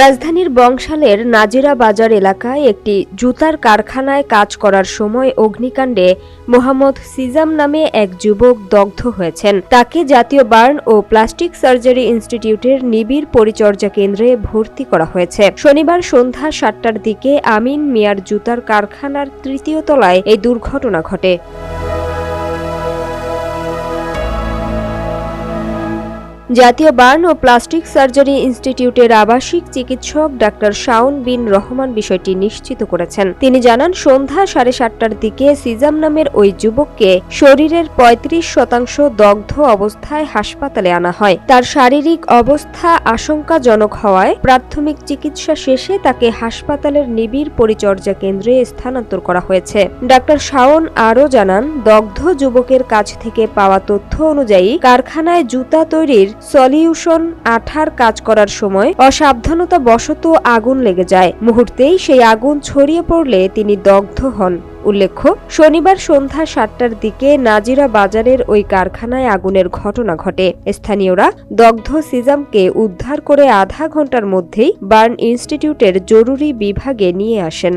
রাজধানীর বংশালের নাজিরা বাজার এলাকায় একটি জুতার কারখানায় কাজ করার সময় অগ্নিকাণ্ডে মোহাম্মদ সিজাম নামে এক যুবক দগ্ধ হয়েছেন। তাকে জাতীয় বার্ন ও প্লাস্টিক সার্জারি ইনস্টিটিউটের নিবিড় পরিচর্যা কেন্দ্রে ভর্তি করা হয়েছে। শনিবার সন্ধ্যা ৭টার দিকে আমিন মিয়ার জুতার কারখানার ৩য় তলায় এই দুর্ঘটনা ঘটে। জাতীয় বার্ন ও প্লাস্টিক সার্জারি ইনস্টিটিউটের আবাসিক চিকিৎসক ডাক্তার শাওন বিন রহমান বিষয়টি নিশ্চিত করেছেন। তিনি জানান, সন্ধ্যা ৭:৩০টার দিকে সিজাম নামের ওই যুবককে শরীরের ৩৫% দগ্ধ অবস্থায় হাসপাতালে আনা হয়। তার শারীরিক অবস্থা আশঙ্কাজনক হওয়ায় প্রাথমিক চিকিৎসা শেষে তাকে হাসপাতালের নিবিড় পরিচর্যা কেন্দ্রে স্থানান্তর করা হয়েছে। ডাক্তার শাওন আরও জানান, দগ্ধ যুবকের কাছ থেকে পাওয়া তথ্য অনুযায়ী কারখানায় জুতা তৈরির সলিউশন আঠার কাজ করার সময় অসাবধানতা বশত আগুন লেগে যায়। মুহূর্তেই সেই আগুন ছড়িয়ে পড়লে তিনি দগ্ধ হন। উল্লেখ্য, শনিবার সন্ধ্যা ৭টার দিকে নাজিরা বাজারের ওই কারখানায় আগুনের ঘটনা ঘটে। স্থানীয়রা দগ্ধ সিজামকে উদ্ধার করে আধা ঘণ্টার মধ্যেই বার্ন ইনস্টিটিউটের জরুরি বিভাগে নিয়ে আসেন।